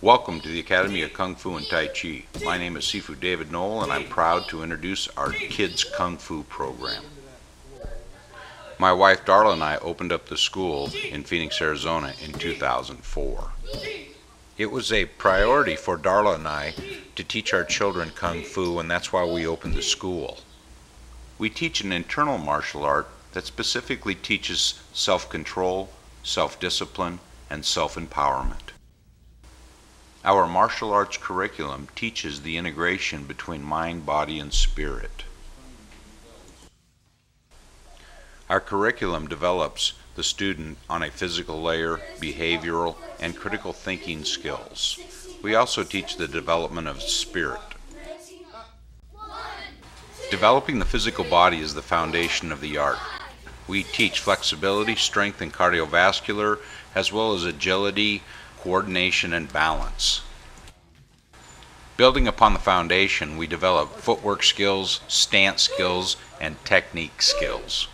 Welcome to the Academy of Kung Fu and Tai Chi. My name is Sifu David Knoll, and I'm proud to introduce our Kids Kung Fu program. My wife Darla and I opened up the school in Phoenix, Arizona in 2004. It was a priority for Darla and I to teach our children Kung Fu, and that's why we opened the school. We teach an internal martial art that specifically teaches self-control, self-discipline, and self-empowerment. Our martial arts curriculum teaches the integration between mind, body, and spirit. Our curriculum develops the student on a physical layer, behavioral, and critical thinking skills. We also teach the development of spirit. Developing the physical body is the foundation of the art. We teach flexibility, strength, and cardiovascular, as well as agility, coordination, and balance. Building upon the foundation, we develop footwork skills, stance skills, and technique skills.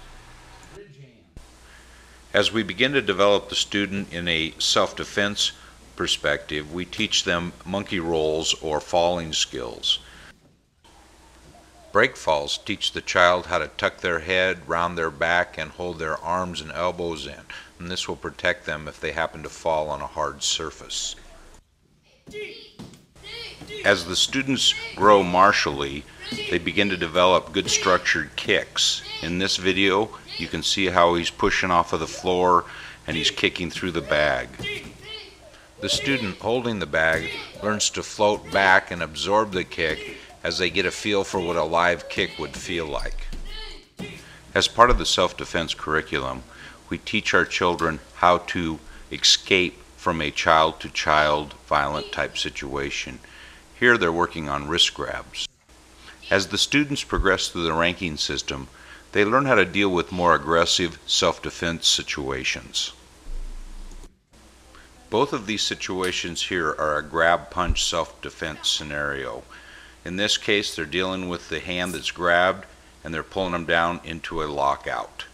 As we begin to develop the student in a self-defense perspective, we teach them monkey rolls or falling skills. Break falls teach the child how to tuck their head, round their back, and hold their arms and elbows in, and this will protect them if they happen to fall on a hard surface. As the students grow martially, they begin to develop good structured kicks. In this video, you can see how he's pushing off of the floor and he's kicking through the bag. The student holding the bag learns to float back and absorb the kick as they get a feel for what a live kick would feel like. As part of the self-defense curriculum, we teach our children how to escape from a child-to-child violent type situation. Here they're working on wrist grabs. As the students progress through the ranking system, they learn how to deal with more aggressive self-defense situations. Both of these situations here are a grab-punch self-defense scenario. In this case, they're dealing with the hand that's grabbed and they're pulling them down into a lockout.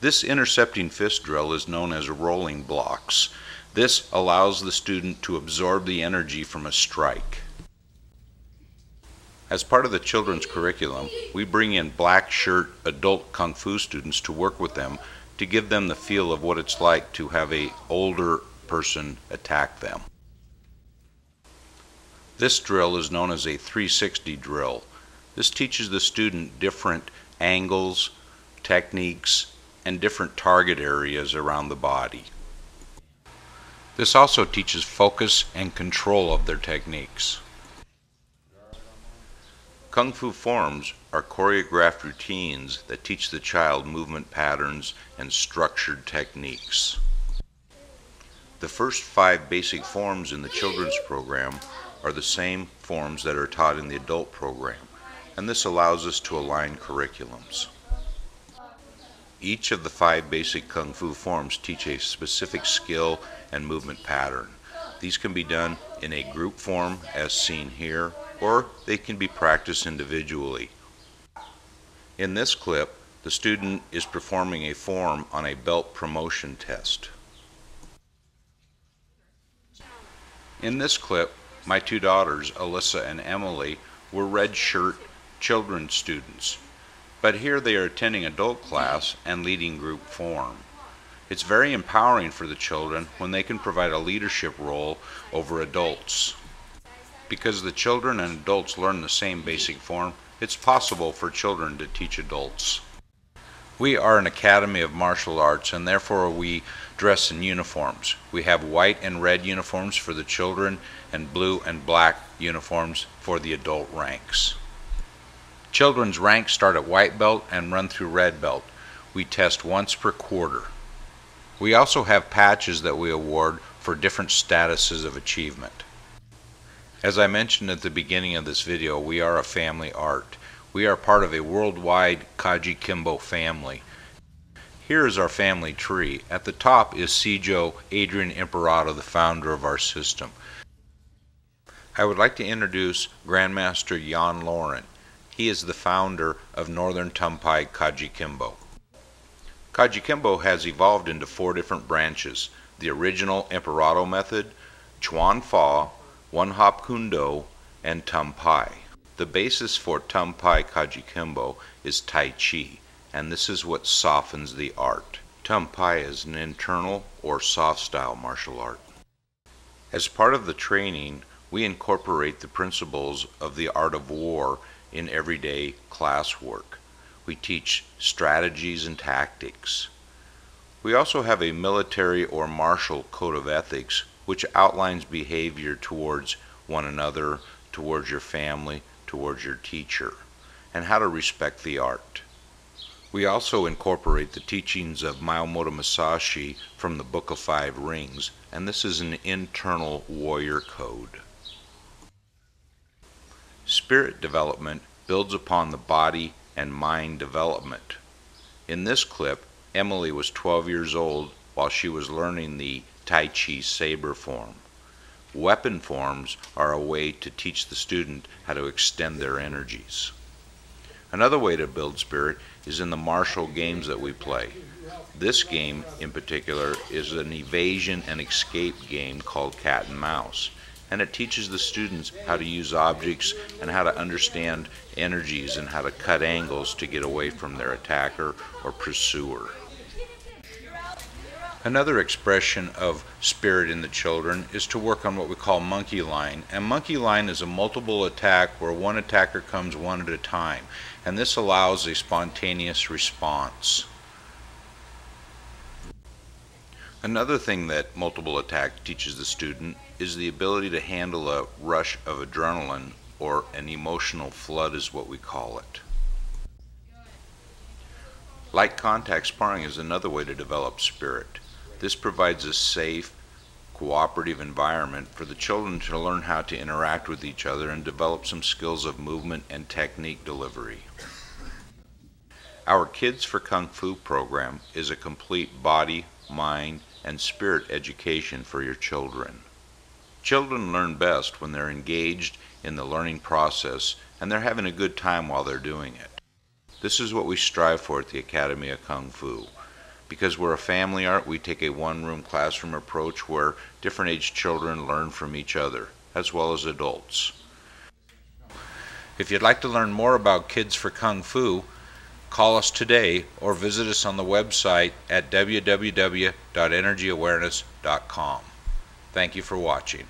This intercepting fist drill is known as rolling blocks. This allows the student to absorb the energy from a strike. As part of the children's curriculum, we bring in black shirt adult Kung Fu students to work with them to give them the feel of what it's like to have an older person attack them. This drill is known as a 360 drill. This teaches the student different angles, techniques, and different target areas around the body. This also teaches focus and control of their techniques. Kung Fu forms are choreographed routines that teach the child movement patterns and structured techniques. The first 5 basic forms in the children's program are the same forms that are taught in the adult program, and this allows us to align curriculums. Each of the 5 basic Kung Fu forms teach a specific skill and movement pattern. These can be done in a group form as seen here, or they can be practiced individually. In this clip, the student is performing a form on a belt promotion test. In this clip, my 2 daughters, Alyssa and Emily, were red shirt children's students, but here they are attending adult class and leading group form. It's very empowering for the children when they can provide a leadership role over adults. Because the children and adults learn the same basic form, it's possible for children to teach adults. We are an academy of martial arts, and therefore we dress in uniforms. We have white and red uniforms for the children and blue and black uniforms for the adult ranks. Children's ranks start at white belt and run through red belt. We test once per quarter. We also have patches that we award for different statuses of achievement. As I mentioned at the beginning of this video, we are a family art. We are part of a worldwide Kaji Kimbo family. Here is our family tree. At the top is Sijo Adrian Imperato, the founder of our system. I would like to introduce Grandmaster Jan Loren. He is the founder of Northern Tumpai Kaji Kimbo. Kaji Kimbo has evolved into 4 different branches: the original Imperato method, Chuan Fa, One Hop Kuen Do, and Tum Pai. The basis for Tum Pai Kajikembo is Tai Chi, and this is what softens the art. Tum Pai is an internal or soft style martial art. As part of the training, we incorporate the principles of the art of war in everyday classwork. We teach strategies and tactics. We also have a military or martial code of ethics which outlines behavior towards one another, towards your family, towards your teacher, and how to respect the art. We also incorporate the teachings of Miyamoto Musashi from the Book of Five Rings, and this is an internal warrior code. Spirit development builds upon the body and mind development. In this clip, Emily was 12 years old while she was learning the Tai Chi saber form. Weapon forms are a way to teach the student how to extend their energies. Another way to build spirit is in the martial games that we play. This game in particular is an evasion and escape game called Cat and Mouse, and it teaches the students how to use objects and how to understand energies and how to cut angles to get away from their attacker or pursuer. Another expression of spirit in the children is to work on what we call monkey line. And monkey line is a multiple attack where one attacker comes one at a time. And this allows a spontaneous response. Another thing that multiple attack teaches the student is the ability to handle a rush of adrenaline, or an emotional flood is what we call it. Light contact sparring is another way to develop spirit. This provides a safe, cooperative environment for the children to learn how to interact with each other and develop some skills of movement and technique delivery. Our Kids for Kung Fu program is a complete body, mind, and spirit education for your children. Children learn best when they're engaged in the learning process and they're having a good time while they're doing it. This is what we strive for at the Academy of Kung Fu. Because we're a family art, we take a one-room classroom approach where different age children learn from each other, as well as adults. If you'd like to learn more about Kids for Kung Fu, call us today or visit us on the website at www.energyawareness.com. Thank you for watching.